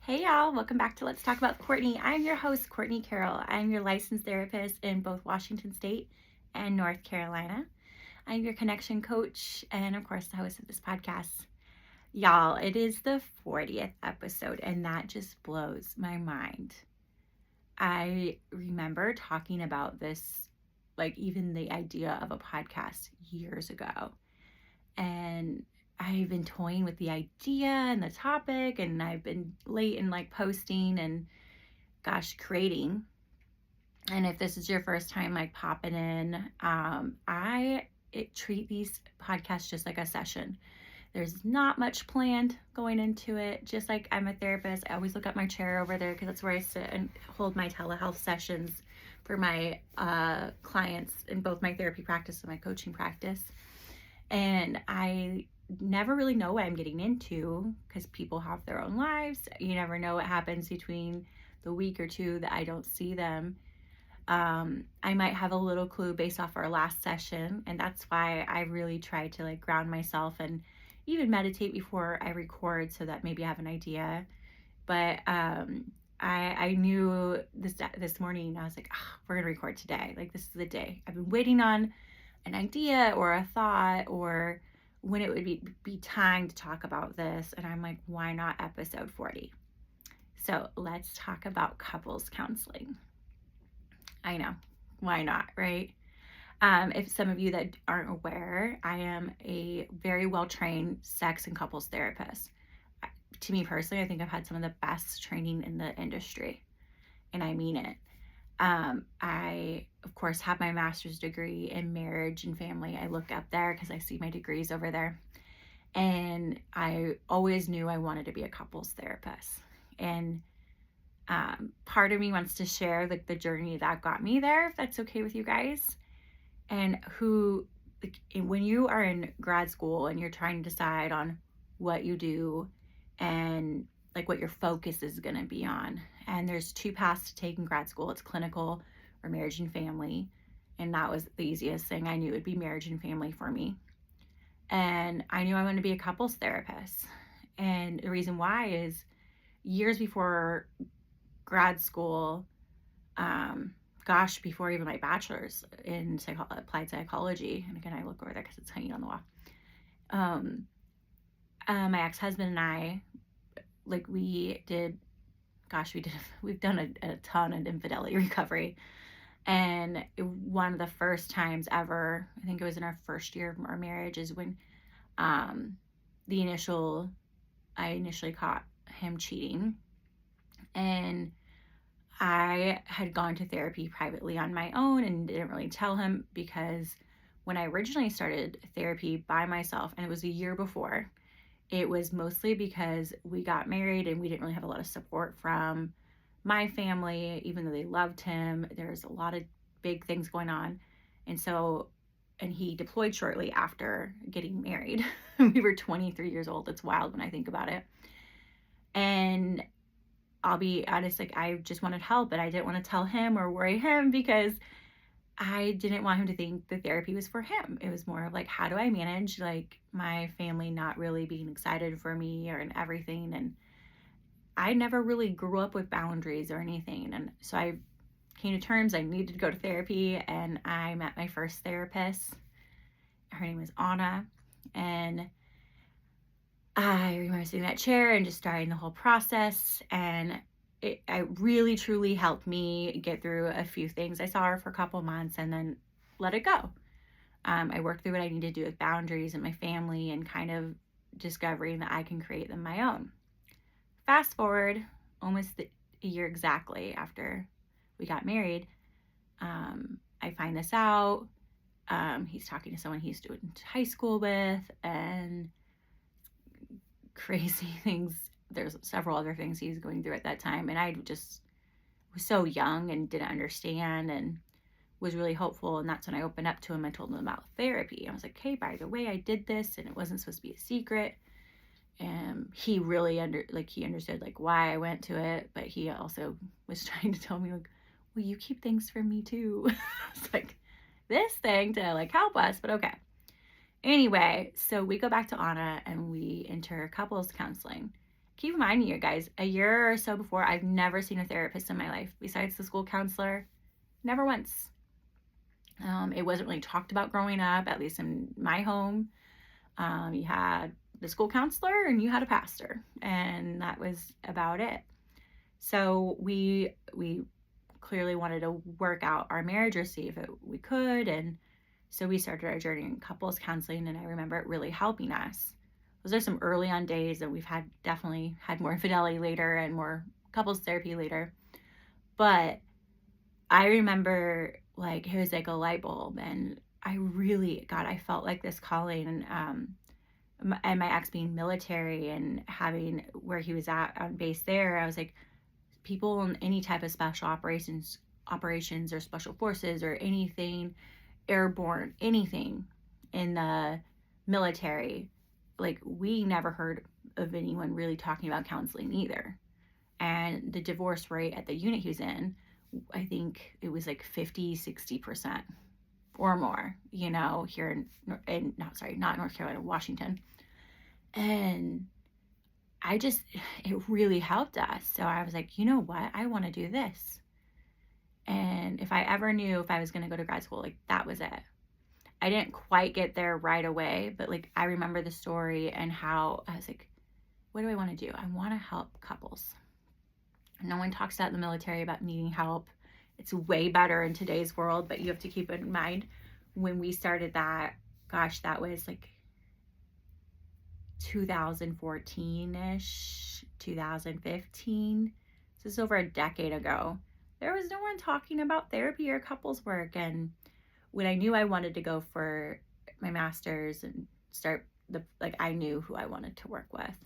Hey y'all, welcome back to Let's Talk About Courtney. I'm your host, Courtney Carroll. I'm your licensed therapist in both Washington State and North Carolina. I'm your connection coach and, of course, the host of this podcast. Y'all, it is the 40th episode, and that just blows my mind. I remember talking about this, like even the idea of a podcast years ago. And I've been toying with the idea and the topic, and I've been late in like posting and creating. And if this is your first time like popping in, I treat these podcasts just like a session. There's not much planned going into it. Just like I'm a therapist, I always look at my chair over there because that's where I sit and hold my telehealth sessions for my clients in both my therapy practice and my coaching practice. And I never really know what I'm getting into because people have their own lives. You never know what happens between the week or two that I don't see them. I might have a little clue based off our last session, and that's why I really try to like ground myself and even meditate before I record so that maybe I have an idea. But I knew this morning. I was like, we're gonna record today. Like, this is the day. I've been waiting on an idea or a thought or when it would be time to talk about this. And I'm like, why not episode 40? So let's talk about couples counseling. I know, why not, right? If some of you that aren't aware, I am a very well-trained sex and couples therapist. To me personally, I think I've had some of the best training in the industry, and I mean it. I, of course, have my master's degree in marriage and family. I look up there because I see my degrees over there. And I always knew I wanted to be a couples therapist. And part of me wants to share like the journey that got me there, if that's okay with you guys. And when you are in grad school and you're trying to decide on what you do and like what your focus is going to be on. And there's two paths to take in grad school. It's clinical or marriage and family. And that was the easiest thing. I knew it would be marriage and family for me. And I knew I wanted to be a couples therapist. And the reason why is years before grad school, before even my bachelor's in applied psychology. And again, I look over there because it's hanging on the wall. My ex-husband and I, like we've done a ton of infidelity recovery. And one of the first times ever, I think it was in our first year of our marriage, is when I initially caught him cheating. And I had gone to therapy privately on my own and didn't really tell him because when I originally started therapy by myself, and it was a year before, it was mostly because we got married and we didn't really have a lot of support from my family, even though they loved him. There's a lot of big things going on. And he deployed shortly after getting married. We were 23 years old. It's wild when I think about it. And I'll be honest, like I just wanted help, but I didn't want to tell him or worry him because I didn't want him to think the therapy was for him. It was more of like, how do I manage like my family not really being excited for me and everything. And I never really grew up with boundaries or anything. And so I came to terms I needed to go to therapy, and I met my first therapist. Her name was Anna. And I remember sitting in that chair and just starting the whole process. And it really, truly helped me get through a few things. I saw her for a couple months and then let it go. I worked through what I needed to do with boundaries and my family and kind of discovering that I can create them my own. Fast forward almost a year exactly after we got married, I find this out. He's talking to someone he's doing high school with, and crazy things. There's several other things he's going through at that time. And I just was so young and didn't understand and was really hopeful. And that's when I opened up to him. I told him about therapy. I was like, hey, by the way, I did this and it wasn't supposed to be a secret. And he really understood like why I went to it. But he also was trying to tell me like, well, you keep things from me too. It's like this thing to like help us, but okay. Anyway, so we go back to Anna and we enter couples counseling. keep in mind, you guys, a year or so before, I've never seen a therapist in my life besides the school counselor. Never once. It wasn't really talked about growing up, at least in my home. You had the school counselor and you had a pastor, and that was about it. So we clearly wanted to work out our marriage or see if we could, and so we started our journey in couples counseling, and I remember it really helping us. Those are some early on days that we've definitely had more infidelity later and more couples therapy later. But I remember like it was like a light bulb, and I felt like this calling, and my ex being military and having where he was at on base there, I was like, people in any type of special operations or special forces or anything, airborne, anything in the military, like we never heard of anyone really talking about counseling either. And the divorce rate at the unit he was in, I think it was like 50-60% or more, here not North Carolina, Washington. And it really helped us. So I was like, you know what? I want to do this. And if I ever knew if I was going to go to grad school, like that was it. I didn't quite get there right away, but like I remember the story and how I was like, what do I want to do? I want to help couples. No one talks about the military about needing help. It's way better in today's world, but you have to keep in mind when we started that, gosh, that was like 2014-ish, 2015. This is over a decade ago. There was no one talking about therapy or couples work. And when I knew I wanted to go for my master's and start I knew who I wanted to work with.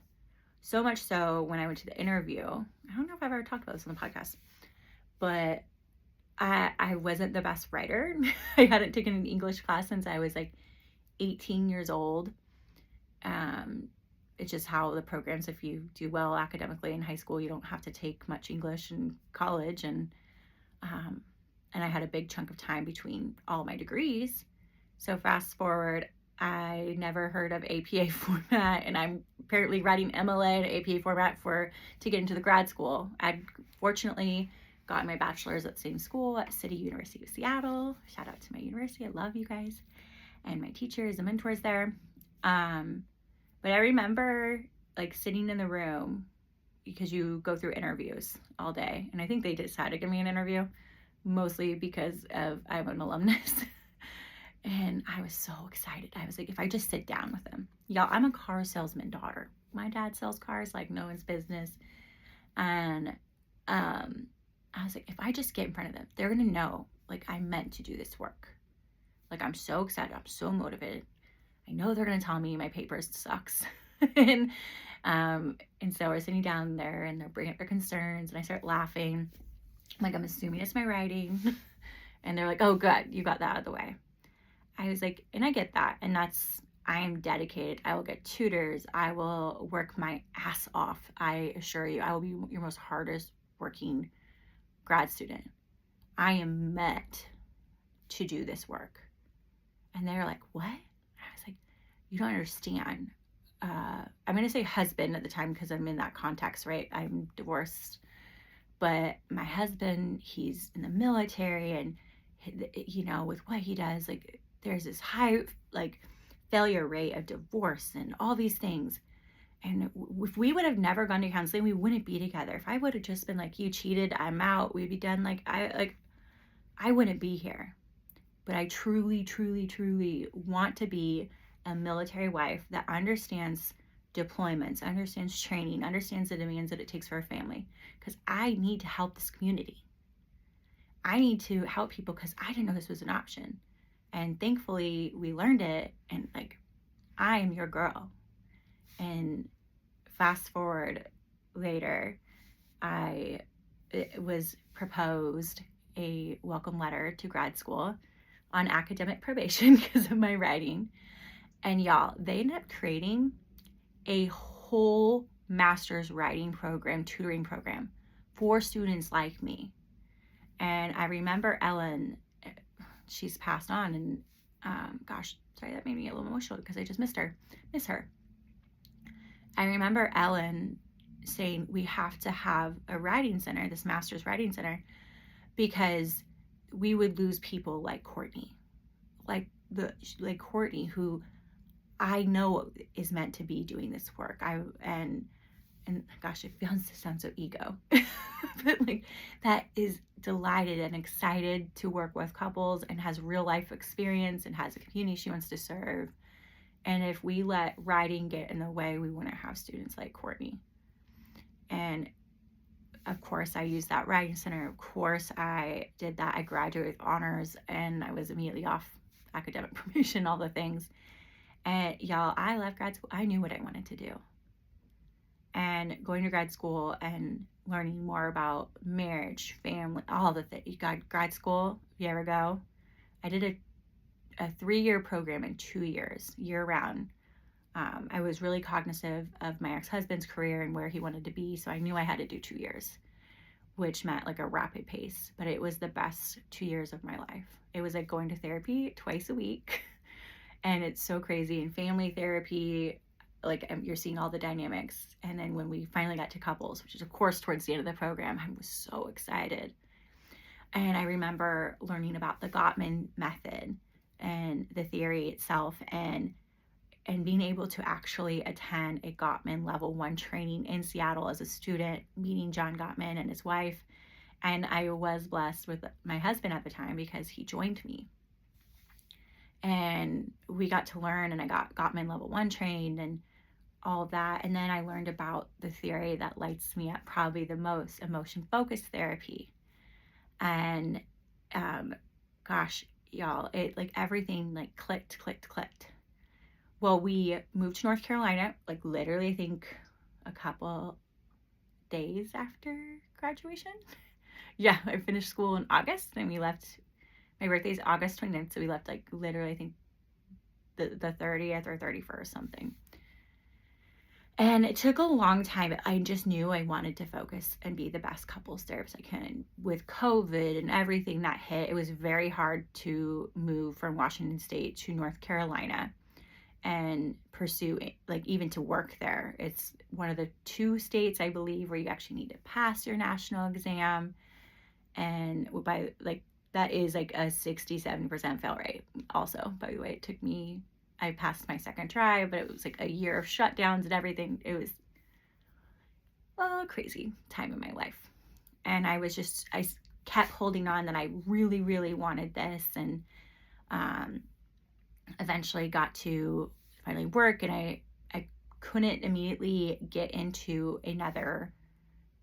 So much so when I went to the interview, I don't know if I've ever talked about this on the podcast, but I wasn't the best writer. I hadn't taken an English class since I was like 18 years old. It's just how the programs, if you do well academically in high school, you don't have to take much English in college. And I had a big chunk of time between all my degrees. So fast forward, I never heard of APA format, and I'm apparently writing MLA to APA format to get into the grad school. I fortunately got my bachelor's at the same school at City University of Seattle. Shout out to my university. I love you guys and my teachers and mentors there. But I remember like sitting in the room because you go through interviews all day. And I think they decided to give me an interview mostly because I'm an alumnus. And I was so excited. I was like, if I just sit down with them. Y'all, I'm a car salesman daughter. My dad sells cars like no one's business. And I was like, if I just get in front of them, they're going to know like I meant to do this work. Like I'm so excited. I'm so motivated. I know they're going to tell me my paper sucks. and so we're sitting down there and they're bringing up their concerns and I start laughing. Like I'm assuming it's my writing. And they're like, oh, good. You got that out of the way. I was like, and I get that. And I am dedicated. I will get tutors. I will work my ass off. I assure you, I will be your most hardest working grad student. I am meant to do this work. And they're like, what? I was like, you don't understand. I'm going to say husband at the time because I'm in that context, right? I'm divorced. But my husband, he's in the military and, with what he does, like, there's this high like failure rate of divorce and all these things. And if we would have never gone to counseling, we wouldn't be together. If I would have just been like, you cheated, I'm out, we'd be done. I wouldn't be here. But I truly, truly, truly want to be a military wife that understands deployments, understands training, understands the demands that it takes for a family. Because I need to help this community. I need to help people because I didn't know this was an option. And thankfully, we learned it, and like, I am your girl. And fast forward later, it was proposed a welcome letter to grad school on academic probation because of my writing. And y'all, they ended up creating a whole master's writing program, tutoring program for students like me. And I remember Ellen, she's passed on, and that made me a little emotional because I just miss her. I remember Ellen saying we have to have a writing center, this master's writing center, because we would lose people like Courtney, like Courtney, who I know is meant to be doing this work. And gosh, it sounds so ego, but like that is delighted and excited to work with couples and has real life experience and has a community she wants to serve. And if we let writing get in the way, we wouldn't have students like Courtney. And of course, I used that writing center. Of course, I did that. I graduated with honors and I was immediately off academic probation, all the things. And y'all, I left grad school. I knew what I wanted to do. And going to grad school and learning more about marriage, family, all the things. You got grad school, if you ever go. I did a 3-year program in 2 years, year round. I was really cognizant of my ex-husband's career and where he wanted to be, so I knew I had to do 2 years, which meant like a rapid pace. But it was the best 2 years of my life. It was like going to therapy twice a week, and it's so crazy. And family therapy, like you're seeing all the dynamics. And then when we finally got to couples, which is of course towards the end of the program, I was so excited. And I remember learning about the Gottman method and the theory itself, and being able to actually attend a Gottman level 1 training in Seattle as a student, meeting John Gottman and his wife. And I was blessed with my husband at the time because he joined me. And we got to learn, and I got Gottman level 1 trained and all of that. And then I learned about the theory that lights me up probably the most, emotion-focused therapy. And gosh, y'all, it like everything like clicked. Well, we moved to North Carolina, like literally I think a couple days after graduation. Yeah, I finished school in August and we left. My birthday's August 29th, so we left like literally I think the 30th or 31st, something. And it took a long time. I just knew I wanted to focus and be the best couples therapist I can. With COVID and everything that hit, it was very hard to move from Washington State to North Carolina and pursue, like even to work there. It's one of the 2 states, I believe, where you actually need to pass your national exam. And by like, that is like a 67% fail rate also, by the way. I passed my second try, but it was like a year of shutdowns and everything. It was a crazy time in my life. And I kept holding on that I really, really wanted this. And eventually got to finally work, and I couldn't immediately get into another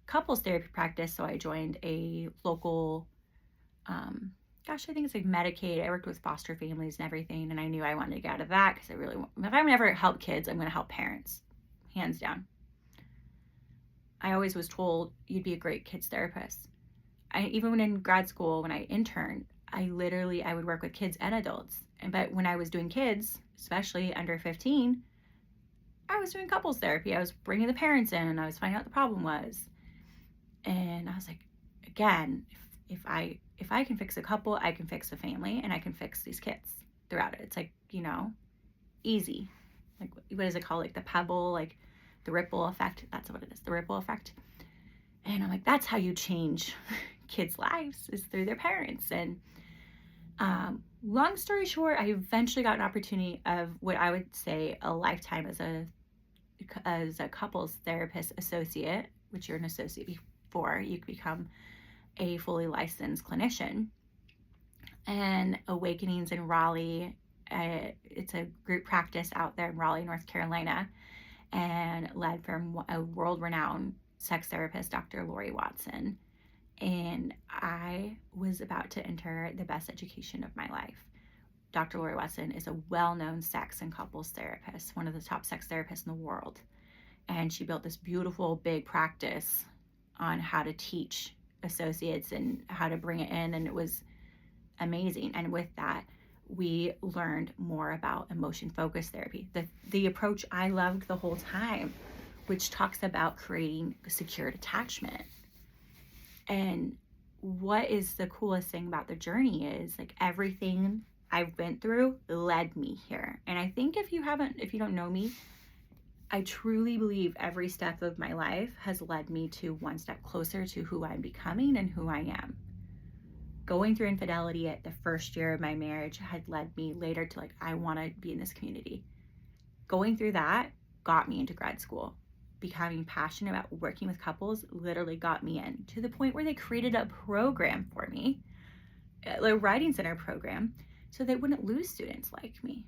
couples therapy practice. So I joined a local, I think it's like Medicaid. I worked with foster families and everything, and I knew I wanted to get out of that because if I'm ever help kids, I'm going to help parents, hands down. I always was told you'd be a great kids therapist. Even when in grad school, when I interned, I would work with kids and adults. But when I was doing kids, especially under 15, I was doing couples therapy. I was bringing the parents in, and I was finding out what the problem was. And I was like, again, if I can fix a couple, I can fix a family, and I can fix these kids throughout it. It's like, easy. Like, what is it called? Like the pebble, like the ripple effect. That's what it is, the ripple effect. And I'm like, that's how you change kids' lives, is through their parents. And long story short, I eventually got an opportunity of what I would say a lifetime as a couples therapist associate, which you're an associate before you can become a fully licensed clinician. And Awakenings in Raleigh, it's a group practice out there in Raleigh, North Carolina, and led from a world-renowned sex therapist, Dr. Lori Watson. And I was about to enter the best education of my life. Dr. Lori Watson is a well-known sex and couples therapist, one of the top sex therapists in the world. And she built this beautiful, big practice on how to teach associates and how to bring it in. And it was amazing. And with that, we learned more about emotion-focused therapy, the approach I loved the whole time, which talks about creating secured attachment. And what is the coolest thing about the journey is like everything I've been through led me here. And I think if you don't know me, I truly believe every step of my life has led me to one step closer to who I'm becoming and who I am. Going through infidelity at the first year of my marriage had led me later to like, I want to be in this community. Going through that got me into grad school. Becoming passionate about working with couples literally got me in, to the point where they created a program for me, a writing center program, so they wouldn't lose students like me.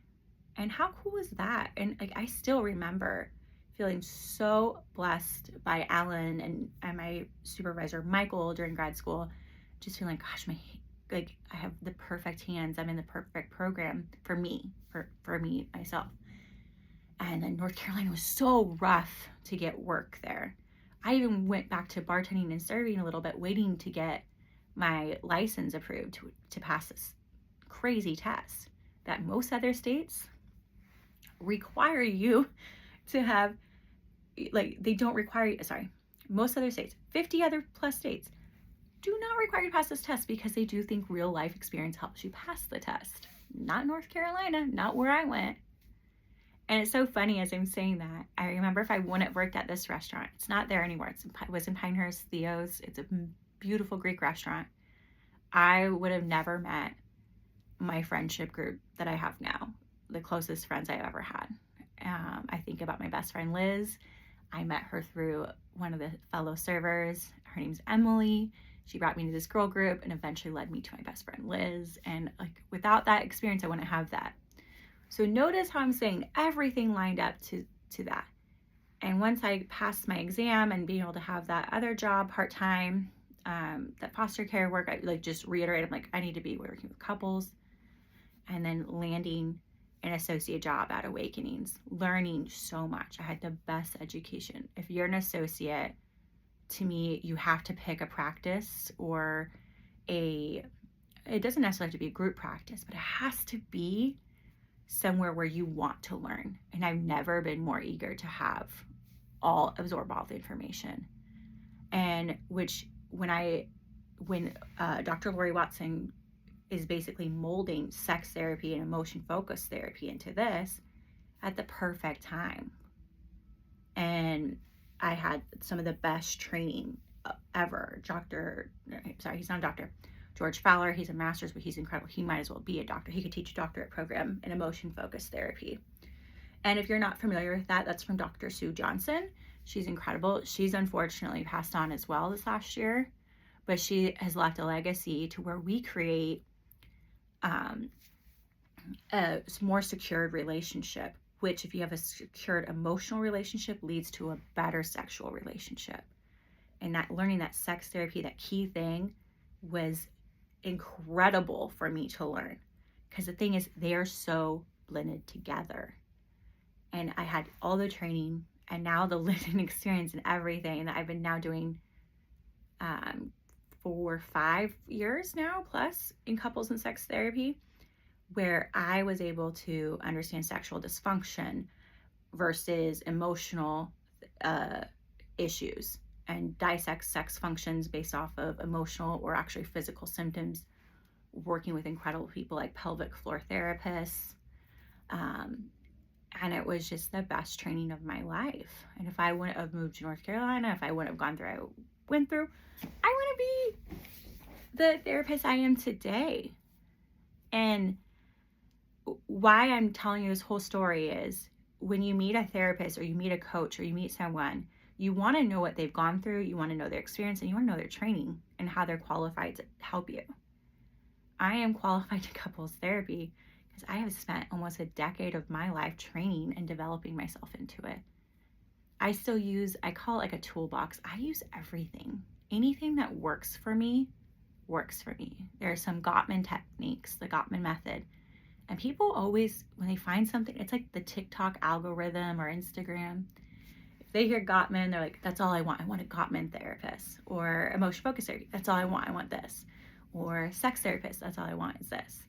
And how cool is that? And like, I still remember feeling so blessed by Alan and my supervisor Michael during grad school, just feeling like, gosh, I have the perfect hands. I'm in the perfect program for me, for me myself. And then North Carolina was so rough to get work there. I even went back to bartending and serving a little bit, waiting to get my license approved to pass this crazy test that most other states require you to have. Like, they don't require you, most other states, 50 other plus states, do not require you to pass this test, because they do think real life experience helps you pass the test. Not North Carolina, not where I went. And it's so funny as I'm saying that, I remember if I wouldn't worked at this restaurant, it's not there anymore. It was in Pinehurst, Theo's. It's a beautiful Greek restaurant. I would have never met my friendship group that I have now, the closest friends I've ever had. I think about my best friend, Liz. I met her through one of the fellow servers. Her name's Emily. She brought me to this girl group and eventually led me to my best friend, Liz. And like, without that experience, I wouldn't have that. So notice how I'm saying everything lined up to that. And once I passed my exam and being able to have that other job part-time, that foster care work, I like just reiterated, I'm like, I need to be working with couples. And then landing an associate job at Awakenings, learning so much. I had the best education. If you're an associate, to me, you have to pick a practice or it doesn't necessarily have to be a group practice, but it has to be somewhere where you want to learn. And I've never been more eager to absorb all the information. And when Dr. Lori Watson is basically molding sex therapy and emotion focused therapy into this at the perfect time. And I had some of the best training ever. He's not a doctor. George Fowler, he's a master's, but he's incredible. He might as well be a doctor. He could teach a doctorate program in emotion focused therapy. And if you're not familiar with that, that's from Dr. Sue Johnson. She's incredible. She's unfortunately passed on as well this last year, but she has left a legacy to where we create a more secured relationship, which, if you have a secured emotional relationship, leads to a better sexual relationship. And that learning that sex therapy, that key thing, was incredible for me to learn, because the thing is, they are so blended together. And I had all the training and now the living experience and everything that I've been now doing for 5 years now plus in couples and sex therapy, where I was able to understand sexual dysfunction versus emotional issues, and dissect sex functions based off of emotional or actually physical symptoms, working with incredible people like pelvic floor therapists. And it was just the best training of my life. And if I wouldn't have moved to North Carolina, if I wouldn't have gone through what I went through, I wouldn't be the therapist I am today. And why I'm telling you this whole story is, when you meet a therapist or you meet a coach or you meet someone, you want to know what they've gone through, you want to know their experience, and you want to know their training and how they're qualified to help you. I am qualified to couples therapy because I have spent almost a decade of my life training and developing myself into it. I call it like a toolbox. I use everything. Anything that works for me. There are some Gottman techniques, the Gottman method. And people always, when they find something, it's like the TikTok algorithm or Instagram. If they hear Gottman, they're like, that's all I want. I want a Gottman therapist. Or emotion focused therapy. That's all I want. I want this. Or sex therapist. That's all I want is this.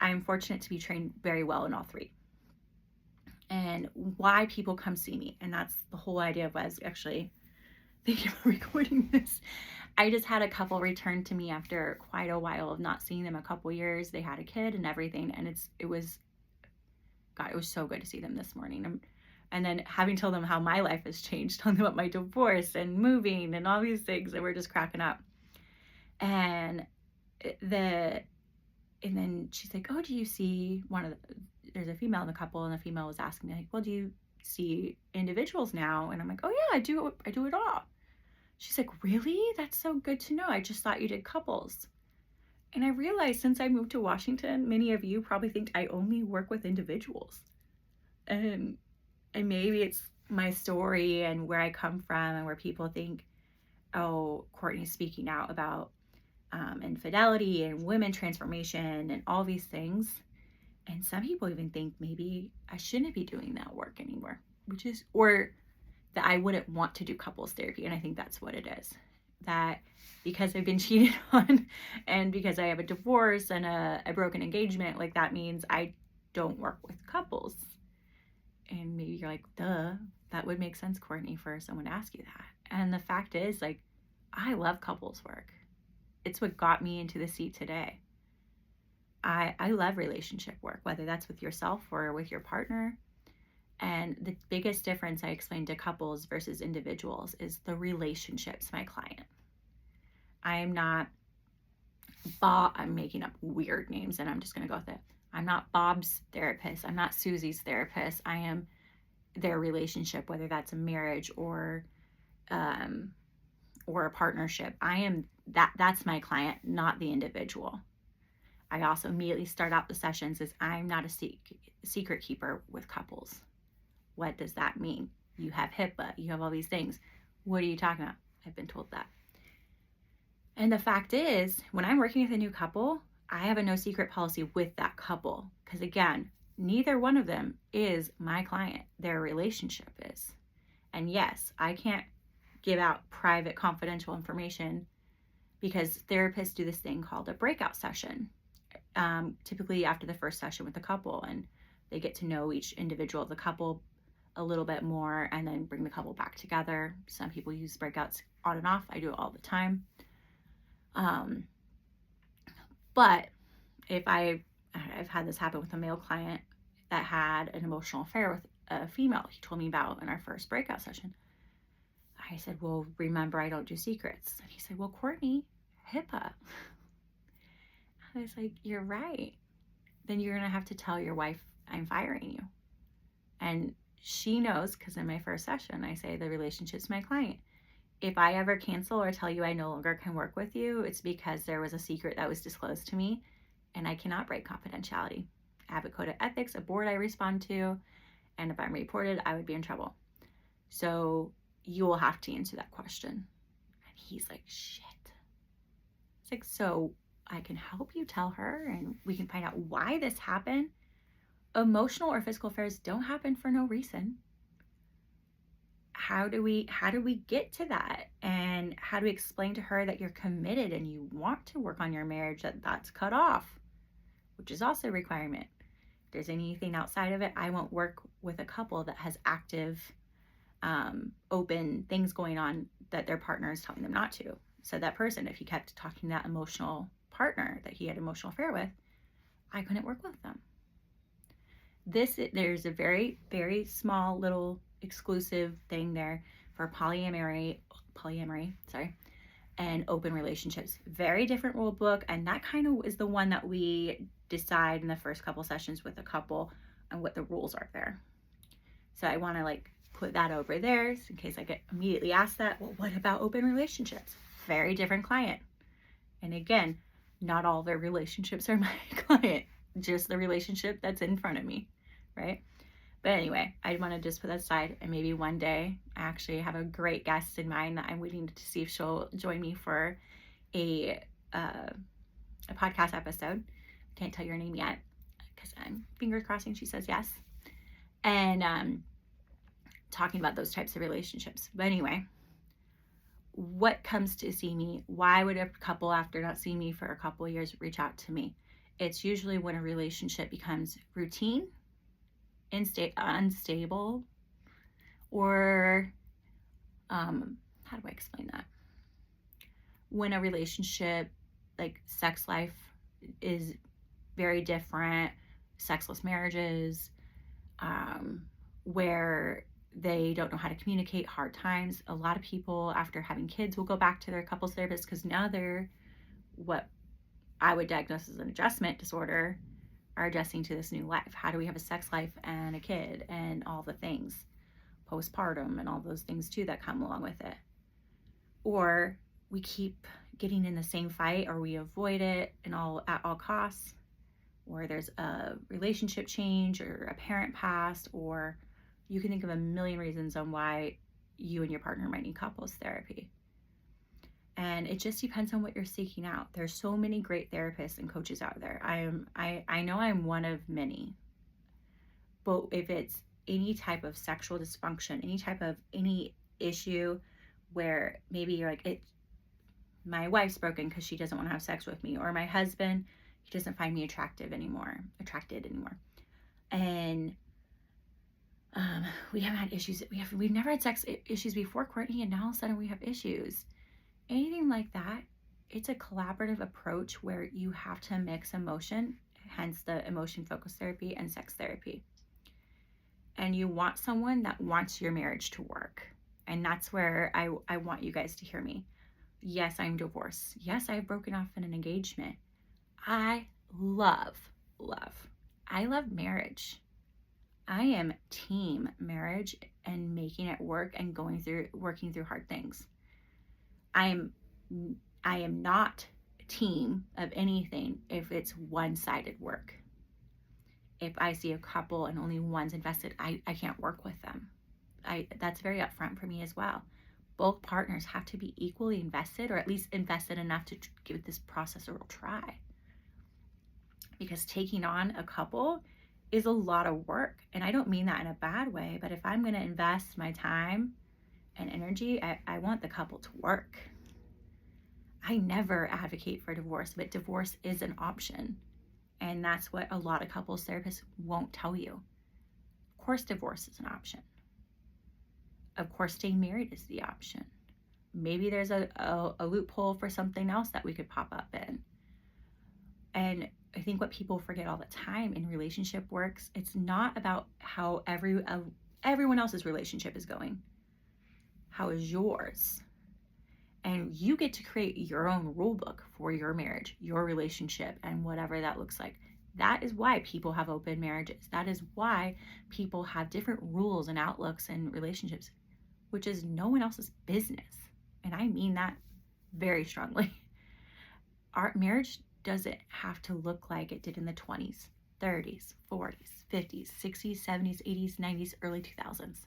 I'm fortunate to be trained very well in all three. And why people come see me. And that's the whole idea of was actually, thank you for recording this. I just had a couple return to me after quite a while of not seeing them, a couple years. They had a kid and everything. And it was so good to see them this morning. And then having told them how my life has changed, telling them about my divorce and moving and all these things, and we're just cracking up. And and then she's like, oh, do you see there's a female in the couple, and the female was asking me, like, well, do you see individuals now? And I'm like, oh yeah, I do it all. She's like, really? That's so good to know. I just thought you did couples. And I realized since I moved to Washington, many of you probably think I only work with individuals. And maybe it's my story and where I come from, and where people think, oh, Courtney's speaking out about infidelity and women transformation and all these things. And some people even think maybe I shouldn't be doing that work anymore, or that I wouldn't want to do couples therapy. And I think that's what it is. That because I've been cheated on, and because I have a divorce and a broken engagement, like that means I don't work with couples. And maybe you're like, duh, that would make sense, Courtney, for someone to ask you that. And the fact is, like, I love couples work. It's what got me into the seat today. I love relationship work, whether that's with yourself or with your partner. And the biggest difference I explained to couples versus individuals is the relationships my client. I'm making up weird names and I'm just going to go with it. I'm not Bob's therapist. I'm not Susie's therapist. I am their relationship, whether that's a marriage or a partnership. That's my client, not the individual. I also immediately start out the sessions as I'm not a secret keeper with couples. What does that mean? You have HIPAA, you have all these things. What are you talking about? I've been told that. And the fact is, when I'm working with a new couple, I have a no secret policy with that couple. Because again, neither one of them is my client. Their relationship is. And yes, I can't give out private confidential information because therapists do this thing called a breakout session. Typically after the first session with the couple, and they get to know each individual of the couple a little bit more and then bring the couple back together. Some people use breakouts on and off. I do it all the time. But if I've had this happen with a male client that had an emotional affair with a female he told me about in our first breakout session. I said, well, remember, I don't do secrets. And he said, well, Courtney, HIPAA. I was like, you're right. Then you're going to have to tell your wife I'm firing you. And she knows, because in my first session, I say the relationship's my client. If I ever cancel or tell you I no longer can work with you, it's because there was a secret that was disclosed to me, and I cannot break confidentiality. I have a code of ethics, a board I respond to, and if I'm reported, I would be in trouble. So you will have to answer that question. And he's like, shit. It's like, so I can help you tell her and we can find out why this happened. Emotional or physical affairs don't happen for no reason. How do we get to that? And how do we explain to her that you're committed and you want to work on your marriage, that's cut off, which is also a requirement. If there's anything outside of it, I won't work with a couple that has active, open things going on that their partner is telling them not to. So that person, if he kept talking to that emotional partner that he had an emotional affair with, I couldn't work with them. There's a very, very small little exclusive thing there for polyamory, and open relationships. Very different rule book, and that kind of is the one that we decide in the first couple sessions with a couple and what the rules are there. So I want to put that over there in case I get immediately asked that. Well, what about open relationships? Very different client. And again, not all their relationships are my client, just the relationship that's in front of me, right? But anyway, I want to just put that aside, and maybe one day I actually have a great guest in mind that I'm waiting to see if she'll join me for a podcast episode. Can't tell your name yet because I'm fingers crossing she says yes. And talking about those types of relationships. But anyway, what comes to see me? Why would a couple, after not seeing me for a couple of years, reach out to me? It's usually when a relationship becomes routine, unstable, or how do I explain that? When a relationship, sex life, is very different, sexless marriages, where they don't know how to communicate, hard times. A lot of people after having kids will go back to their couples therapist because now they're what I would diagnose as an adjustment disorder, are adjusting to this new life. How do we have a sex life and a kid and all the things, postpartum and all those things too that come along with it? Or we keep getting in the same fight, or we avoid it at all costs, or there's a relationship change or a parent passed, or you can think of a million reasons on why you and your partner might need couples therapy. And it just depends on what you're seeking out. There's so many great therapists and coaches out there. I know I'm one of many. But if it's any type of sexual dysfunction, any issue where maybe you're like, my wife's broken because she doesn't want to have sex with me, or my husband, he doesn't find me attracted anymore. And we haven't had issues. We've never had sex issues before, Courtney, and now all of a sudden we have issues. Anything like that, it's a collaborative approach where you have to mix emotion, hence the emotion focused therapy and sex therapy. And you want someone that wants your marriage to work. And that's where I want you guys to hear me. Yes, I'm divorced. Yes, I've broken off in an engagement. I love marriage. I am team marriage and making it work and working through hard things. I am not team of anything if it's one-sided work. If I see a couple and only one's invested, I can't work with them. That's very upfront for me as well. Both partners have to be equally invested, or at least invested enough to give this process a real try. Because taking on a couple is a lot of work. And I don't mean that in a bad way, but if I'm going to invest my time and energy, I want the couple to work. I never advocate for divorce, but divorce is an option. And that's what a lot of couples therapists won't tell you. Of course, divorce is an option. Of course, staying married is the option. Maybe there's a loophole for something else that we could pop up in. And I think what people forget all the time in relationship works, it's not about how everyone else's relationship is going. How is yours? And you get to create your own rule book for your marriage, your relationship, and whatever that looks like. That is why people have open marriages. That is why people have different rules and outlooks and relationships, which is no one else's business. And I mean that very strongly. Our marriage doesn't have to look like it did in the 20s, 30s, 40s, 50s, 60s, 70s, 80s, 90s, early 2000s.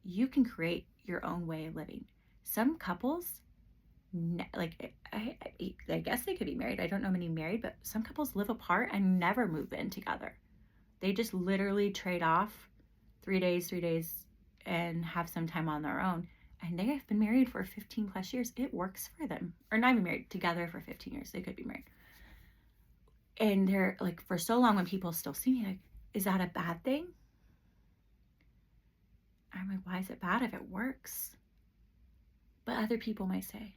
You can create your own way of living. Some couples, like I guess they could be married. I don't know many married, but some couples live apart and never move in together. They just literally trade off 3 days and have some time on their own. And they have been married for 15 plus years. It works for them. Or not even married, together for 15 years. They could be married. And they're like, for so long when people still see me, like, is that a bad thing? I'm like, why is it bad if it works? But other people might say,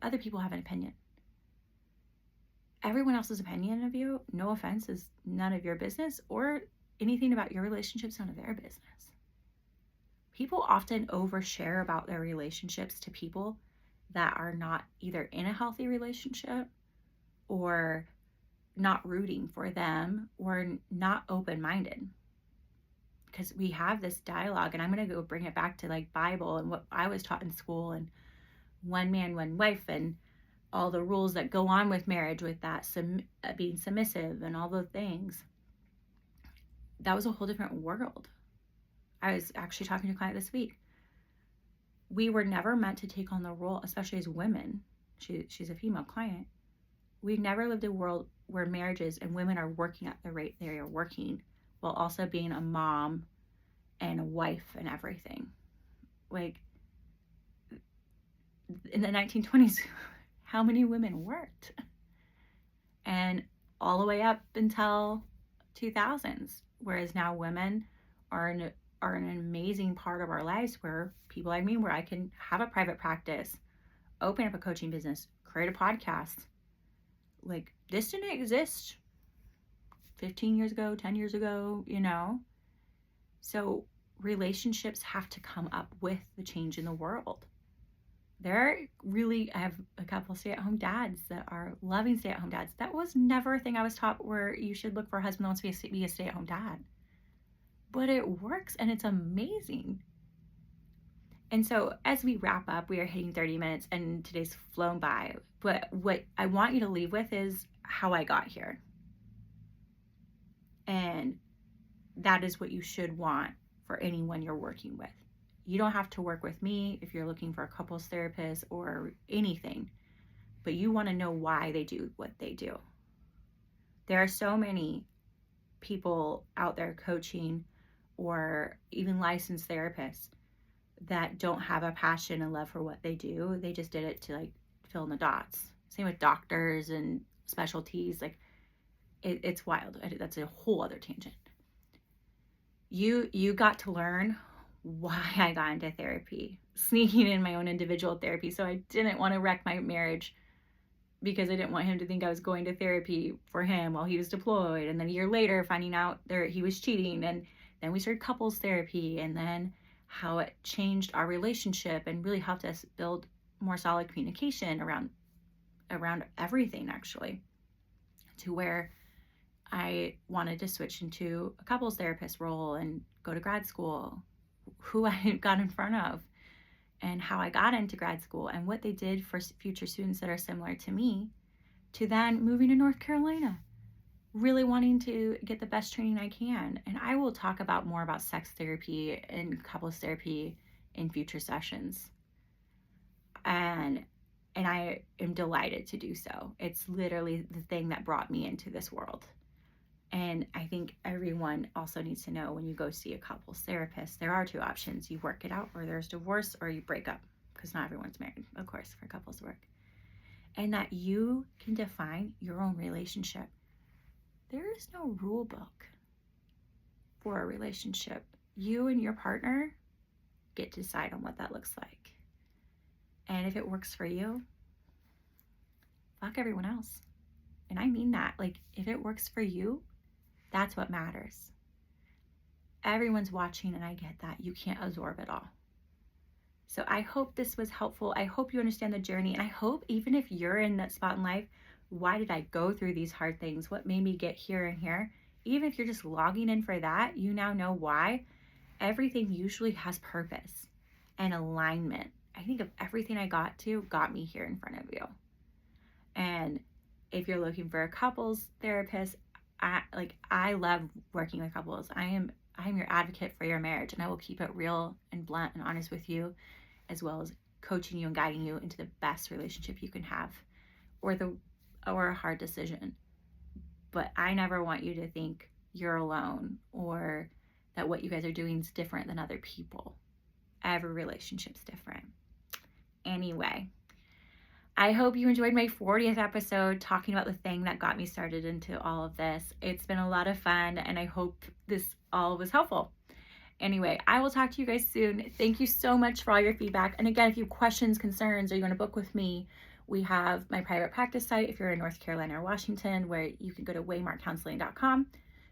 other people have an opinion. Everyone else's opinion of you, no offense, is none of your business, or anything about your relationship's none of their business. People often overshare about their relationships to people that are not either in a healthy relationship or not rooting for them or not open-minded. Because we have this dialogue, and I'm going to go bring it back to like Bible and what I was taught in school, and one man, one wife, and all the rules that go on with marriage, with that being submissive and all the things. That was a whole different world. I was actually talking to a client this week. We were never meant to take on the role, especially as women. She's a female client. We've never lived a world where marriages and women are working at the rate they are working, while also being a mom and a wife and everything. Like, in the 1920s, how many women worked? And all the way up until 2000s, whereas now women are an amazing part of our lives, where people like me, where I can have a private practice, open up a coaching business, create a podcast. Like, this didn't exist 15 years ago, 10 years ago, you know. So relationships have to come up with the change in the world. I have a couple stay-at-home dads that are loving stay-at-home dads. That was never a thing I was taught, where you should look for a husband that wants to be a stay-at-home dad. But it works, and it's amazing. And so as we wrap up, we are hitting 30 minutes and today's flown by. But what I want you to leave with is how I got here. And that is what you should want for anyone you're working with. You don't have to work with me if you're looking for a couples therapist or anything, but you want to know why they do what they do. There are so many people out there coaching or even licensed therapists that don't have a passion and love for what they do. They just did it to like fill in the dots. Same with doctors and specialties. Like it's wild. That's a whole other tangent. You got to learn why I got into therapy, sneaking in my own individual therapy. So I didn't want to wreck my marriage because I didn't want him to think I was going to therapy for him while he was deployed. And then a year later, finding out he was cheating. And then we started couples therapy, and then how it changed our relationship and really helped us build more solid communication around everything, actually, to where I wanted to switch into a couples therapist role and go to grad school, who I got in front of, and how I got into grad school and what they did for future students that are similar to me, to then moving to North Carolina, really wanting to get the best training I can. And I will talk about more about sex therapy and couples therapy in future sessions. And I am delighted to do so. It's literally the thing that brought me into this world. And I think everyone also needs to know, when you go see a couples therapist, there are two options. You work it out, or there's divorce, or you break up, because not everyone's married, of course, for couples to work. And that you can define your own relationship. There is no rule book for a relationship. You and your partner get to decide on what that looks like. And if it works for you, fuck everyone else. And I mean that. Like, if it works for you, that's what matters. Everyone's watching, and I get that. You can't absorb it all. So I hope this was helpful. I hope you understand the journey. And I hope, even if you're in that spot in life, why did I go through these hard things? What made me get here and here? Even if you're just logging in for that, you now know why. Everything usually has purpose and alignment. I think of everything I got me here in front of you. And if you're looking for a couples therapist, I love working with couples. I'm your advocate for your marriage, and I will keep it real and blunt and honest with you, as well as coaching you and guiding you into the best relationship you can have, or a hard decision. But I never want you to think you're alone, or that what you guys are doing is different than other people. Every relationship's different. Anyway, I hope you enjoyed my 40th episode talking about the thing that got me started into all of this. It's been a lot of fun, and I hope this all was helpful. Anyway, I will talk to you guys soon. Thank you so much for all your feedback. And again, if you have questions, concerns, or you want to book with me, we have my private practice site if you're in North Carolina or Washington, where you can go to waymarkcounseling.com.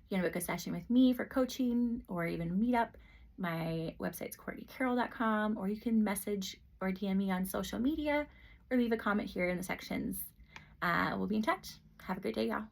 You can book a session with me for coaching or even meet up. My website's CourtneyCarroll.com, or you can message or DM me on social media, or leave a comment here in the sections. We'll be in touch. Have a great day, y'all.